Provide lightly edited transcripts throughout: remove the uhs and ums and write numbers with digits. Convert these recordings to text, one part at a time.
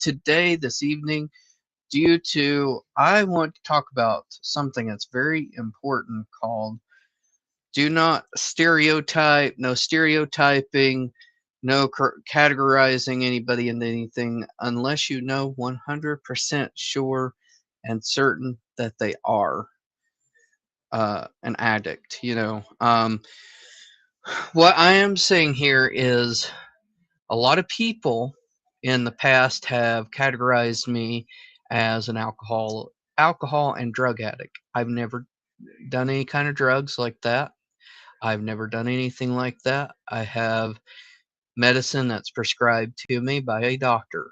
today, this evening, due to I want to talk about something that's very important called do not stereotype, no stereotyping, no categorizing anybody into anything unless you know 100% sure and certain that they are an addict. What I am saying here is a lot of people in the past have categorized me as an alcohol and drug addict. I've never done any kind of drugs like that. I've never done anything like that. I have medicine that's prescribed to me by a doctor,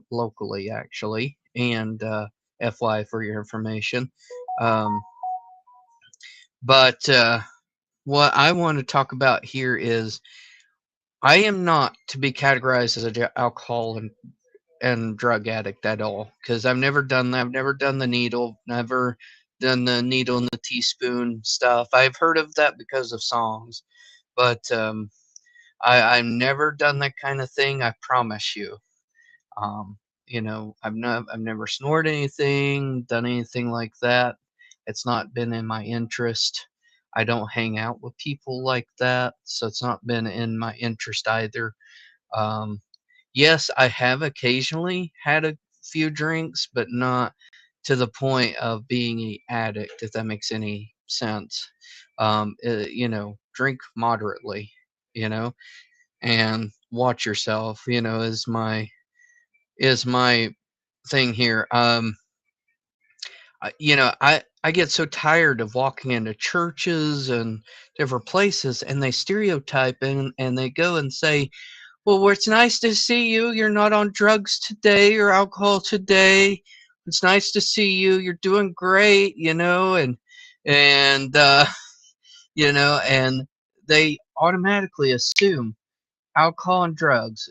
locally actually, and FY for your information. Um, but what I want to talk about here is I am not to be categorized as an alcohol and drug addict at all because I've never done that. I've never done the needle, never done the needle and the teaspoon stuff. I've heard of that because of songs, but I've never done that kind of thing. I promise you. Um, I've never snored anything, done anything like that. It's not been in my interest. I don't hang out with people like that, so it's not been in my interest either. Um, yes, I have occasionally had a few drinks, but not to the point of being an addict, if that makes any sense. Drink moderately, you know, and watch yourself, is my thing here. I get so tired of walking into churches and different places, and they stereotype and they go and say, "Well, it's nice to see you. You're not on drugs today or alcohol today. It's nice to see you. You're doing great," and and they automatically assume alcohol and drugs.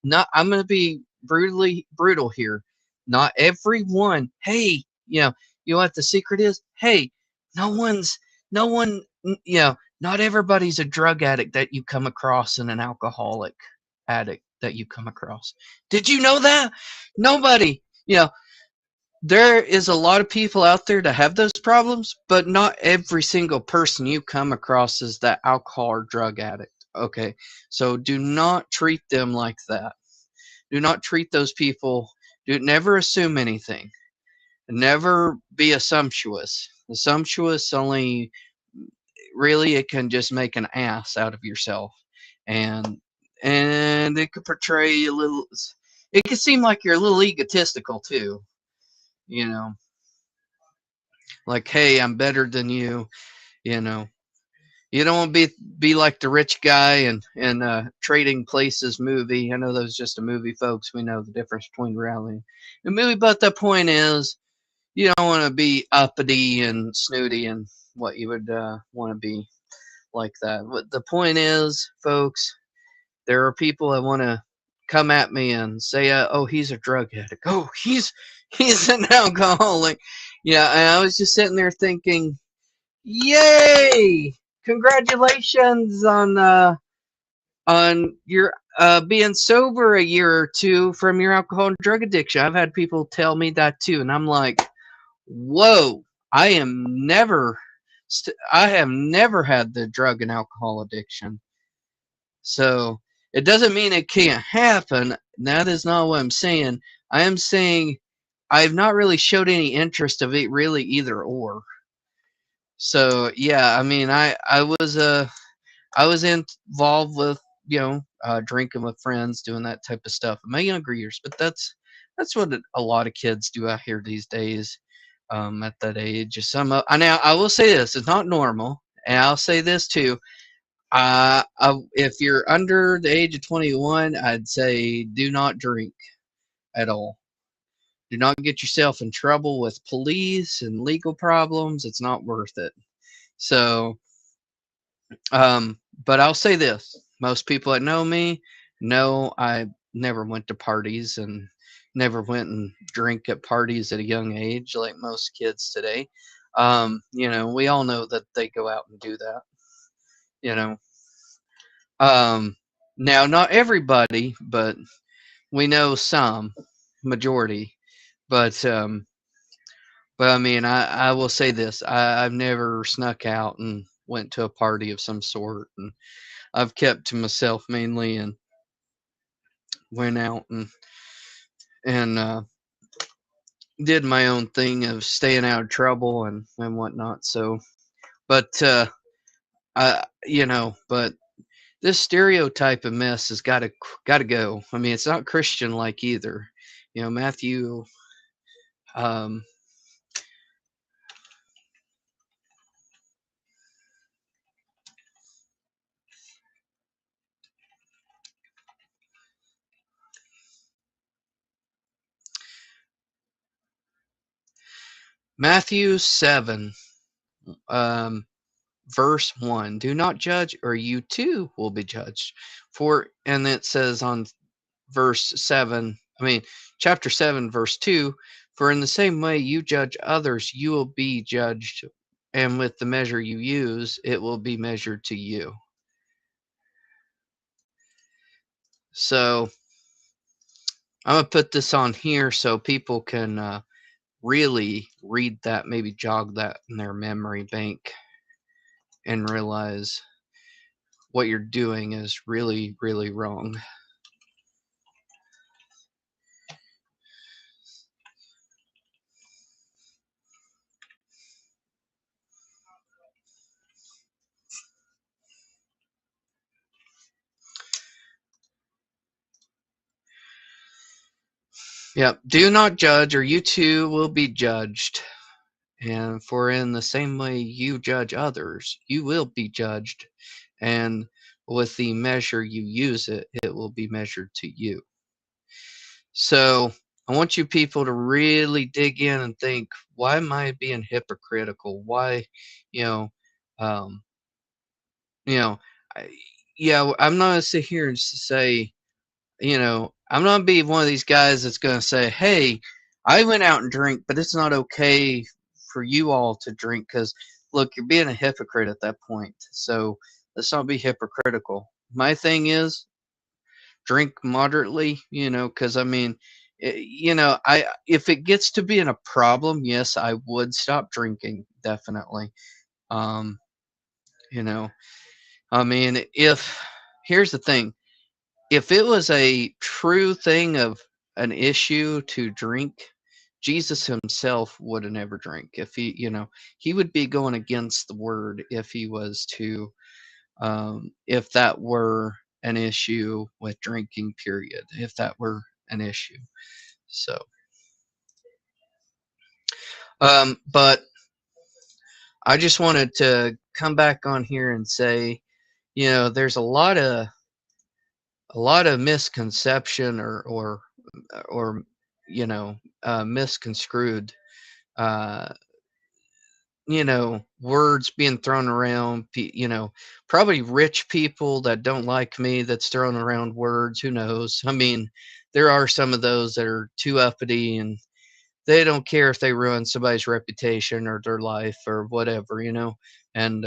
Not I'm going to be brutally brutal here. Not everyone. Hey, you know what the secret is? Hey, no one's no one. Not everybody's a drug addict that you come across and an alcoholic addict that you come across. Did you know that? Nobody. There is a lot of people out there that have those problems, but not every single person you come across is that alcohol or drug addict. Okay, so do not treat them like that. Do not treat those people. Do never assume anything. Never be assumptuous. Assumptuous only really it can just make an ass out of yourself, and it could portray a little. It could seem like you're a little egotistical too. You know, like, hey, I'm better than you. You know, you don't want to be like the rich guy and Trading Places movie. I know that was just a movie, folks. We know the difference between reality and movie, but the point is, you don't want to be uppity and snooty and what you would want to be like that. But the point is, folks, there are people that want to come at me and say, "Oh, he's a drug addict. Oh, he's an alcoholic." Yeah, and I was just sitting there thinking, "Yay! Congratulations on your being sober a year or two from your alcohol and drug addiction." I've had people tell me that too, and I'm like, "Whoa! I have never had the drug and alcohol addiction." So it doesn't mean it can't happen. That is not what I'm saying. I am saying I've not really showed any interest of it really either or. So yeah, I mean, I was involved with drinking with friends, doing that type of stuff in my younger years. But that's what a lot of kids do out here these days. At that age, now I will say this: it's not normal, and I'll say this too. If you're under the age of 21, I'd say do not drink at all. Do not get yourself in trouble with police and legal problems. It's not worth it. So, but I'll say this: most people that know me know I never went to parties and never went and drink at parties at a young age like most kids today. We all know that they go out and do that. You know, um, now not everybody, but We know some, majority, but I mean, I will say this: I've never snuck out and went to a party of some sort, and I've kept to myself mainly, and went out and did my own thing of staying out of trouble and whatnot. So, but but this stereotype of mess has got to go. I mean, it's not Christian like either. Matthew. Um, Matthew 7, um, verse 1. Do not judge, or you too will be judged. And it says on verse 7, I mean, chapter 7, verse 2, for in the same way you judge others, you will be judged, and with the measure you use, it will be measured to you. So I'm going to put this on here so people can really read that, maybe jog that in their memory bank and realize what you're doing is really, really wrong. Yep. Do not judge, or you too will be judged. And for in the same way you judge others, you will be judged. And with the measure you use it, it will be measured to you. So I want you people to really dig in and think, why am I being hypocritical? Why, you know, um, you know, I, yeah, I'm not gonna sit here and say, I'm not gonna be one of these guys that's gonna say, hey, I went out and drink, but it's not okay for you all to drink because look, you're being a hypocrite at that point. So let's not be hypocritical. My thing is drink moderately, because I mean, I if it gets to being a problem, yes, I would stop drinking definitely. Um, you know, I mean, if here's the thing, if it was a true thing of an issue to drink, Jesus himself would have never drank. If he would be going against the word if he was to, if that were an issue with drinking, period, if that were an issue. So, but I just wanted to come back on here and say, there's a lot of misconception or misconstrued uh words being thrown around, probably rich people that don't like me that's throwing around words, who knows. I mean, there are some of those that are too uppity and they don't care if they ruin somebody's reputation or their life or whatever, and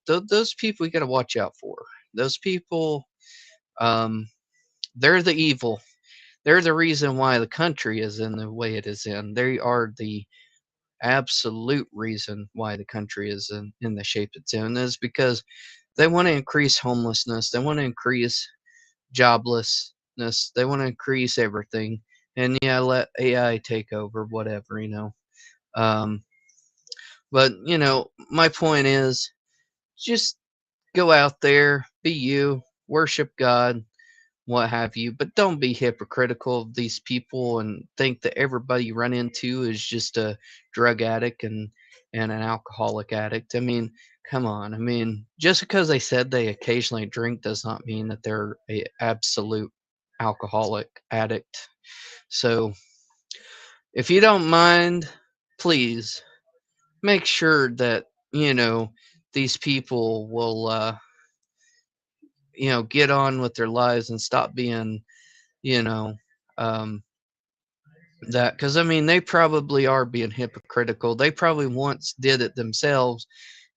those people you got to watch out for. Those people, um they're the evil. They're the reason why the country is in the way it is in. They are the absolute reason why the country is in the shape it's in, is because they want to increase homelessness. They want to increase joblessness. They want to increase everything. And yeah, let AI take over, whatever. Um, but, my point is just go out there, be you, worship God, what have you, but don't be hypocritical of these people and think that everybody you run into is just a drug addict and an alcoholic addict. I mean, come on. I mean, just because they said they occasionally drink does not mean that they're a absolute alcoholic addict. So, if you don't mind, please make sure that these people will get on with their lives and stop being you know um that, because I mean they probably are being hypocritical. They probably once did it themselves,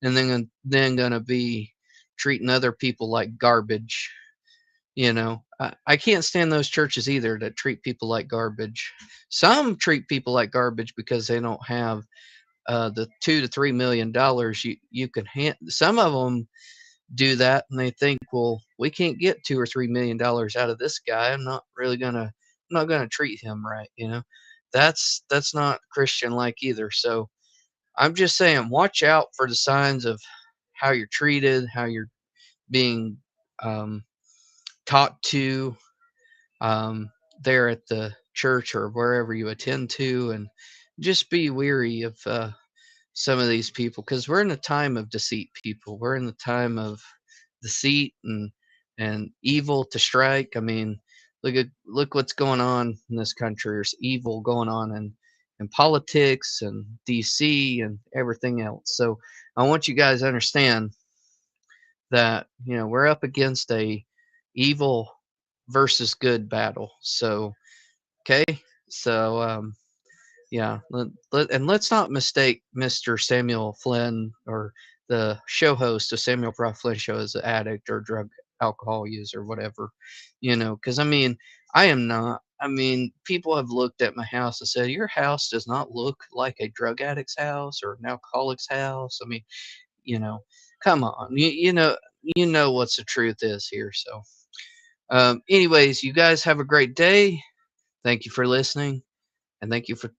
and then gonna be treating other people like garbage, I can't stand those churches either that treat people like garbage. Some treat people like garbage because they don't have the $2 to $3 million you can hand. Some of them do that and they think, well, we can't get $2 or $3 million out of this guy. I'm not gonna treat him right. That's not Christian like either. So I'm just saying, watch out for the signs of how you're treated, how you're being um, taught to um, there at the church or wherever you attend to, and just be weary of some of these people because we're in a time of deceit. People, we're in the time of deceit and evil to strike. I mean, look what's going on in this country. There's evil going on in politics and DC and everything else. So I want you guys to understand that we're up against a evil versus good battle. So okay, so yeah, and let's not mistake Mr. Samuel Flynn or the show host of Samuel Prof Flynn show as an addict or drug alcohol user, whatever, because I mean, I am not. I mean, people have looked at my house and said, your house does not look like a drug addict's house or an alcoholic's house. I mean, you know, come on, you know what's the truth is here. So, anyways, you guys have a great day. Thank you for listening, and thank you for